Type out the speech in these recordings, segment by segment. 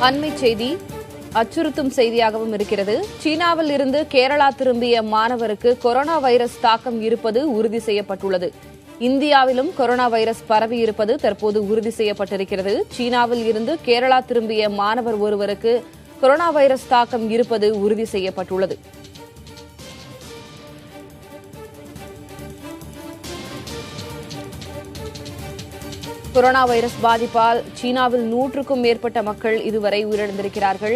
அண்மை செய்தி அச்சுறுத்தும் செய்தியாகவும் இருக்கிறது. சீனாவில் இருந்து கேரளா திரும்பிய மாணவருக்கு கொரோனா வைரஸ் தாக்கம் இருப்பது உறுதி செய்யப்பட்டுள்ளது. இந்தியாவிலும் கொரோனா வைரஸ் பரவி இருப்பது தற்போது உறுதி செய்யப்பட்டிருக்கிறது. சீனாவில் இருந்து கேரளா திரும்பிய மாணவர் ஒருவருக்கு கொரோனா வைரஸ் தாக்கம் இருப்பது உறுதி செய்யப்பட்டுள்ளது. கொரோனா வைரஸ் பாதிப்பால் சீனாவில் 100க்கும் மேற்பட்ட மக்கள் இதுவரை உயிரிழந்திருக்கிறார்கள்.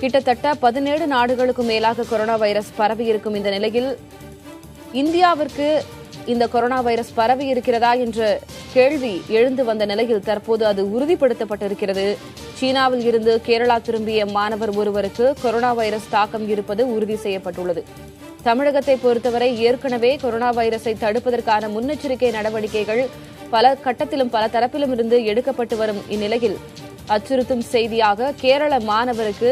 கிட்டத்தட்ட 17 நாடுகளுக்கும் மேலாக கொரோனா வைரஸ் பரவி இருக்கும் இந்த நிலையில் இந்தியாவிற்கு இந்த கொரோனா வைரஸ் பரவி இருக்கிறதா என்ற கேள்வி எழுந்து வந்த நிலையில் தற்போது அது உறுதிப்படுத்தப்பட்டிருக்கிறது. சீனாவில் இருந்து கேரளா திரும்பிய மாணவர் ஒருவருக்கு கொரோனா வைரஸ் தாக்கம் இருப்பது உறுதி செய்யப்பட்டுள்ளது. தமிழகத்தை பொறுத்தவரை ஏற்கனவே கொரோனா வைரஸை தடுப்பதற்கான முன்னெச்சரிக்கை நடவடிக்கைகள் பல கட்டத்திலும் பல தரப்பிலும் இருந்து எடுக்கப்பட்டு வரும் இந்நிலையில் அச்சுறுத்தும் செய்தியாக கேரள மாணவருக்கு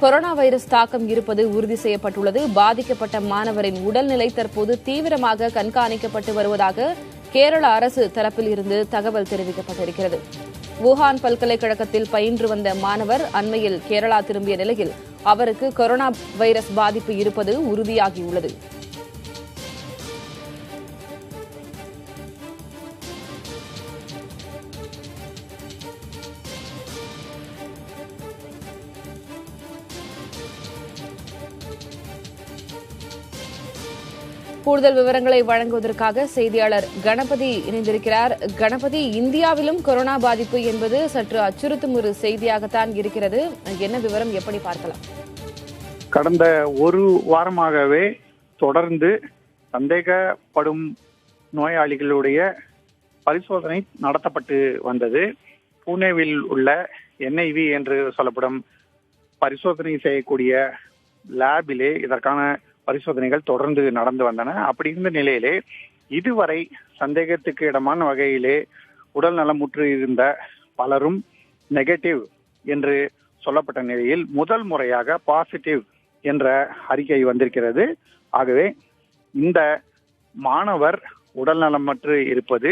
கொரோனா வைரஸ் தாக்கம் இருப்பது உறுதி செய்யப்பட்டுள்ளது. பாதிக்கப்பட்ட மாணவரின் உடல்நிலை தற்போது தீவிரமாக கண்காணிக்கப்பட்டு வருவதாக கேரள அரசு தரப்பில் இருந்து தகவல் தெரிவிக்கப்பட்டிருக்கிறது. வுஹான் பல்கலைக்கழகத்தில் பயின்று வந்த மாணவர் அண்மையில் கேரளா திரும்பிய நிலையில் அவருக்கு கொரோனா வைரஸ் பாதிப்பு இருப்பது உறுதியாகியுள்ளது. கூடுதல் விவரங்களை வழங்குவதற்காக செய்தியாளர் கணபதி இணைந்திருக்கிறார். கணபதி, இந்தியாவிலும் கொரோனா பாதிப்பு என்பது சற்று அச்சுறுத்தும் ஒரு செய்தியாகத்தான் இருக்கிறது. என்ன விவரம், எப்படி பார்க்கலாம்? கடந்த ஒரு வாரமாகவே தொடர்ந்து சந்தேகப்படும் நோயாளிகளுடைய பரிசோதனை நடத்தப்பட்டு வந்தது. புனேவில் உள்ள NIV என்று சொல்லப்படும் பரிசோதனை செய்யக்கூடிய லேபிலே இதற்கான பரிசோதனைகள் தொடர்ந்து நடந்து வந்தன. அப்படி இருந்த நிலையிலே இதுவரை சந்தேகத்துக்கு இடமான வகையிலே உடல் நலமுற்று இருந்த பலரும் நெகட்டிவ் என்று சொல்லப்பட்ட நிலையில் முதல் முறையாக பாசிட்டிவ் என்ற அறிக்கை வந்திருக்கிறது. ஆகவே இந்த மாணவர் உடல் நலமற்று இருப்பது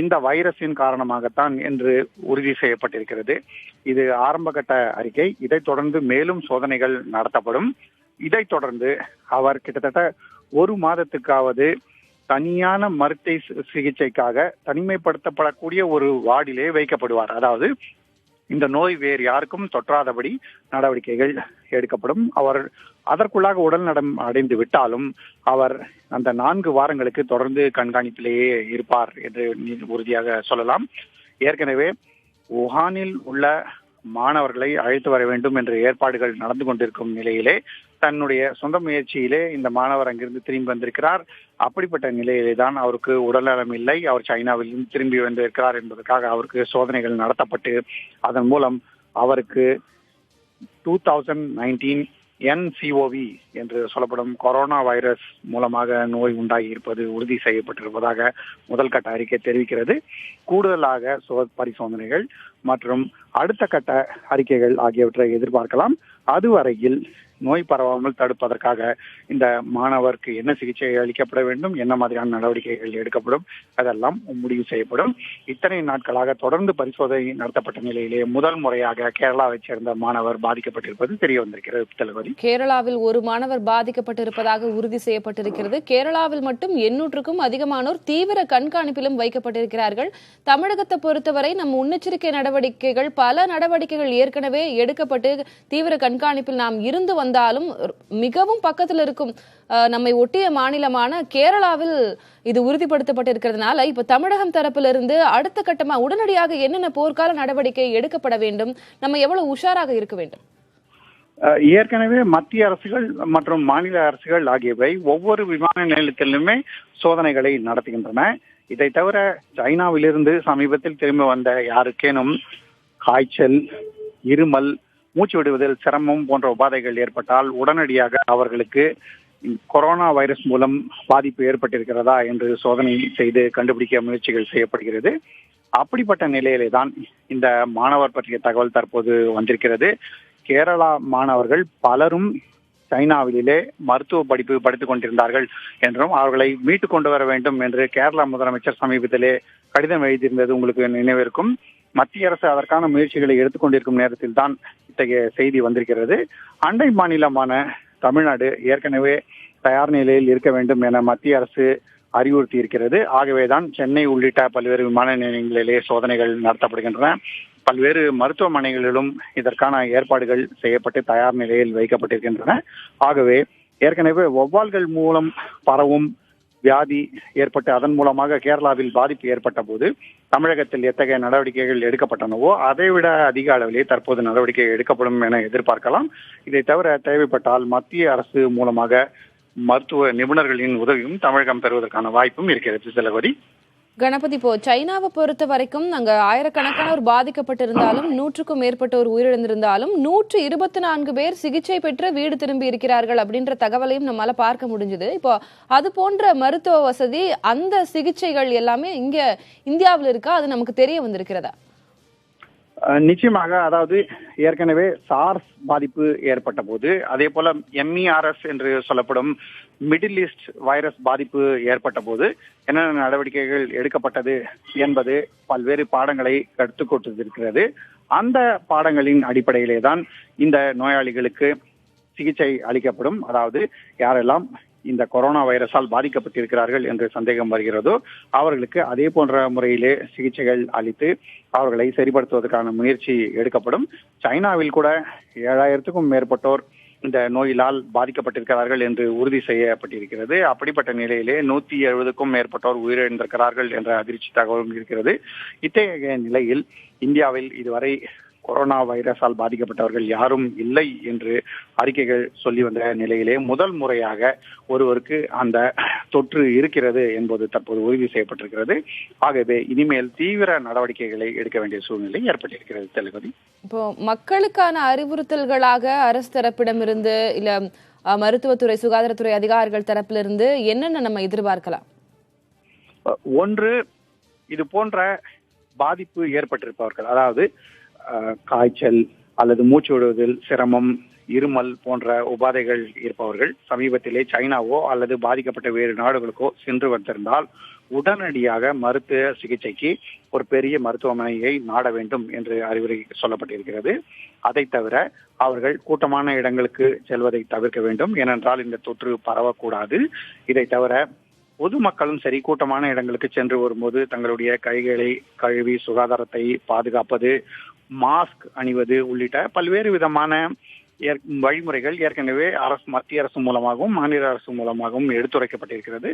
இந்த வைரஸின் காரணமாகத்தான் என்று உறுதி செய்யப்பட்டிருக்கிறது. இது ஆரம்பகட்ட அறிக்கை. இதைத் தொடர்ந்து மேலும் சோதனைகள் நடத்தப்படும். இதைத் தொடர்ந்து அவர் கிட்டத்தட்ட ஒரு மாதத்துக்காவது தனியான மருத்துவ சிகிச்சைக்காக தனிமைப்படுத்தப்படக்கூடிய ஒரு வார்டிலே வைக்கப்படுவார். அதாவது இந்த நோய் வேறு யாருக்கும் தொற்றாதபடி நடவடிக்கைகள் எடுக்கப்படும். அவர் அதற்குள்ளாக உடல் நலம் அடைந்து விட்டாலும் அவர் அந்த 4 வாரங்களுக்கு தொடர்ந்து கண்காணிப்பிலேயே இருப்பார் என்று உறுதியாக சொல்லலாம். ஏற்கனவே வுஹானில் உள்ள மாணவர்களை அழைத்து வர வேண்டும் என்ற ஏற்பாடுகள் நடந்து கொண்டிருக்கும் நிலையிலே தன்னுடைய சொந்த முயற்சியிலே இந்த மாணவர் அங்கிருந்து திரும்பி வந்திருக்கிறார். அப்படிப்பட்ட நிலையிலே தான் அவருக்கு உடல்நலம் இல்லை, அவர் சைனாவில் திரும்பி வந்திருக்கிறார் என்பதற்காக அவருக்கு சோதனைகள் நடத்தப்பட்டு அதன் மூலம் அவருக்கு 2019 NCOV என்று சொல்லப்படும் கொரோனா வைரஸ் மூலமாக நோய் உண்டாகி இருப்பது உறுதி செய்யப்பட்டிருப்பதாக முதல் கட்ட அறிக்கை தெரிவிக்கிறது. கூடுதலாக பரிசோதனைகள் மற்றும் அடுத்த கட்ட அறிக்கைகள் ஆகியவற்றை எதிர்பார்க்கலாம். அதுவரையில் நோய் பரவாமல் தடுப்பதற்காக இந்த மாணவருக்கு என்ன சிகிச்சை அளிக்கப்பட வேண்டும், என்ன மாதிரியான நடவடிக்கைகள் எடுக்கப்படும், அதெல்லாம் முடிவு செய்யப்படும். இத்தனை நாட்களாக தொடர்ந்து பரிசோதனை நடத்தப்பட்ட நிலையிலே முதல் முறையாக கேரளாவைச் சேர்ந்த மாணவர் பாதிக்கப்பட்டிருப்பது தெரிய வந்திருக்கிறது. தளபதி, கேரளாவில் ஒரு மாணவர் பாதிக்கப்பட்டிருப்பதாக உறுதி செய்யப்பட்டிருக்கிறது. கேரளாவில் மட்டும் 800க்கும் அதிகமானோர் தீவிர கண்காணிப்பிலும் வைக்கப்பட்டிருக்கிறார்கள். தமிழகத்தை பொறுத்தவரை நம் முன்னெச்சரிக்கை நடவடிக்கைகள் பல நடவடிக்கைகள் ஏற்கனவே எடுக்கப்பட்டு தீவிர கண்காணிப்பில் நாம் இருந்து வந்தாலும் மிகவும் பக்கத்தில் இருக்கும் நம்மை ஒட்டிய மாநிலமான கேரளாவில் இது உறுதிப்படுத்தப்பட்டிருக்கிறதுனால இப்ப தமிழகம் தரப்பிலிருந்து அடுத்த கட்டமா உடனடியாக என்னென்ன போர்க்கால நடவடிக்கை எடுக்கப்பட வேண்டும், நம்ம எவ்வளவு உஷாராக இருக்க வேண்டும்? ஏற்கனவே மத்திய அரசுகள் மற்றும் மாநில அரசுகள் ஆகியவை ஒவ்வொரு விமான நிலையத்திலுமே சோதனைகளை நடத்துகின்றன. இதை தவிர சைனாவிலிருந்து சமீபத்தில் திரும்ப வந்த யாருக்கேனும் காய்ச்சல், இருமல், மூச்சு விடுவதில் சிரமம் போன்ற உபாதைகள் ஏற்பட்டால் உடனடியாக அவர்களுக்கு கொரோனா வைரஸ் மூலம் பாதிப்பு ஏற்பட்டிருக்கிறதா என்று சோதனை செய்து கண்டுபிடிக்க முயற்சிகள் செய்யப்படுகிறது. அப்படிப்பட்ட நிலையிலே தான் இந்த மாணவர் பற்றிய தகவல் தற்போது வந்திருக்கிறது. கேரளா மாணவர்கள் பலரும் சைனாவிலே மருத்துவ படிப்பு படித்துக் கொண்டிருந்தார்கள் என்றும் அவர்களை மீட்டுக் கொண்டு வர வேண்டும் என்று கேரளா முதலமைச்சர் சமீபத்திலே கடிதம் எழுதியிருந்தது உங்களுக்கு நினைவிருக்கும். மத்திய அரசு அதற்கான முயற்சிகளை எடுத்துக்கொண்டிருக்கும் நேரத்தில் தான் இத்தகைய செய்தி வந்திருக்கிறது. அண்டை மாநிலமான தமிழ்நாடு ஏற்கனவே தயார் நிலையில் இருக்க வேண்டும் என மத்திய அரசு அறிவுறுத்தி இருக்கிறது. ஆகவேதான் சென்னை உள்ளிட்ட பல்வேறு விமான நிலையங்களிலே சோதனைகள் நடத்தப்படுகின்றன. பல்வேறு மருத்துவமனைகளிலும் இதற்கான ஏற்பாடுகள் செய்யப்பட்டு தயார் நிலையில் வைக்கப்பட்டிருக்கின்றன. ஆகவே ஏற்கனவே வௌவால்கள் மூலம் பரவும் வியாதி ஏற்பட்டு அதன் மூலமாக கேரளாவில் பாதிப்பு ஏற்பட்ட போது தமிழகத்தில் எத்தகைய நடவடிக்கைகள் எடுக்கப்பட்டனவோ அதைவிட அதிக அளவிலே தற்போது நடவடிக்கை எடுக்கப்படும் என எதிர்பார்க்கலாம். இதை தவிர தேவைப்பட்டால் மத்திய அரசு மூலமாக மருத்துவ நிபுணர்களின் உதவியும் தமிழகம் பெறுவதற்கான வாய்ப்பும் இருக்கிறது. செலவரி கணபதி, இப்போ சைனாவை பொறுத்த வரைக்கும் அங்க ஆயிரக்கணக்கானோர் பாதிக்கப்பட்டிருந்தாலும் 100க்கும் மேற்பட்டோர் உயிரிழந்திருந்தாலும் 124 பேர் சிகிச்சை பெற்று வீடு திரும்பி இருக்கிறார்கள் அப்படின்ற தகவலையும் நம்மளால பார்க்க முடிஞ்சது. இப்போ அது போன்ற மருத்துவ வசதி, அந்த சிகிச்சைகள் எல்லாமே இங்க இந்தியாவில் இருக்கா? அது நமக்கு தெரிய வந்திருக்கிறதா? நிச்சயமாக. அதாவது ஏற்கனவே சார்ஸ் பாதிப்பு ஏற்பட்ட போது, அதே போல MERS என்று சொல்லப்படும் மிடில் ஈஸ்ட் வைரஸ் பாதிப்பு ஏற்பட்ட போது என்னென்ன நடவடிக்கைகள் எடுக்கப்பட்டது என்பது பல்வேறு பாடங்களை கற்றுக் கொடுத்திருக்கிறது. அந்த பாடங்களின் அடிப்படையிலே தான் இந்த நோயாளிகளுக்கு சிகிச்சை அளிக்கப்படும். அதாவது யாரெல்லாம் இந்த கொரோனா வைரஸால் பாதிக்கப்பட்டிருக்கிறார்கள் என்று சந்தேகம் வருகிறதோ அவர்களுக்கு அதே போன்ற முறையிலே சிகிச்சைகள் அளித்து அவர்களை சரிப்படுத்துவதற்கான முயற்சி எடுக்கப்படும். சைனாவில் கூட 7000க்கும் மேற்பட்டோர் இந்த நோயினால் பாதிக்கப்பட்டிருக்கிறார்கள் என்று உறுதி செய்யப்பட்டிருக்கிறது. அப்படிப்பட்ட நிலையிலே 170க்கும் மேற்பட்டோர் உயிரிழந்திருக்கிறார்கள் என்ற அதிர்ச்சி தகவலும் இருக்கிறது. இத்தகைய நிலையில் இந்தியாவில் இதுவரை கொரோனா வைரஸால் பாதிக்கப்பட்டவர்கள் யாரும் இல்லை என்று அறிக்கைகள் சொல்லி வந்த நிலையிலே முதல் முறையாக ஒருவருக்கு அந்த தொற்று இருக்கிறது என்பது தற்போது உறுதி செய்யப்பட்டிருக்கிறது. ஆகவே இனிமேல் தீவிர நடவடிக்கைகளை எடுக்க வேண்டிய சூழ்நிலை ஏற்பட்டிருக்கிறது. தளபதி, இப்போ மக்களுக்கான அறிவுறுத்தல்களாக அரசு தரப்பிடமிருந்து இல்ல மருத்துவத்துறை சுகாதாரத்துறை அதிகாரிகள் தரப்பிலிருந்து என்னென்ன நம்ம எதிர்பார்க்கலாம்? ஒன்று, இது போன்ற பாதிப்பு ஏற்பட்டிருப்பவர்கள், அதாவது காய்ச்சல் அல்லது மூச்சு விடுவதில் சிரமம், இருமல் போன்ற உபாதைகள் இருப்பவர்கள் சமீபத்திலே சைனாவோ அல்லது பாதிக்கப்பட்ட வேறு நாடுகளுக்கோ சென்று வந்திருந்தால் உடனடியாக மருத்துவ சிகிச்சைக்கு ஒரு பெரிய மருத்துவமனையை நாட வேண்டும் என்று அறிவுரை சொல்லப்பட்டிருக்கிறது. அதை தவிர அவர்கள் கூட்டமான இடங்களுக்கு செல்வதை தவிர்க்க வேண்டும், ஏனென்றால் இந்த தொற்று பரவக்கூடாது. இதை தவிர பொதுமக்களும் சரி கூட்டமான இடங்களுக்கு சென்று வரும்போது தங்களுடைய கைகளை கழுவி சுகாதாரத்தை பாதுகாப்பது, மாஸ்க் அணிவது உள்ளிட்ட பல்வேறு விதமான வழிமுறைகள் ஏற்கனவே மத்திய அரசு மூலமாகவும் மாநில அரசு மூலமாகவும் எடுத்துரைக்கப்பட்டிருக்கிறது.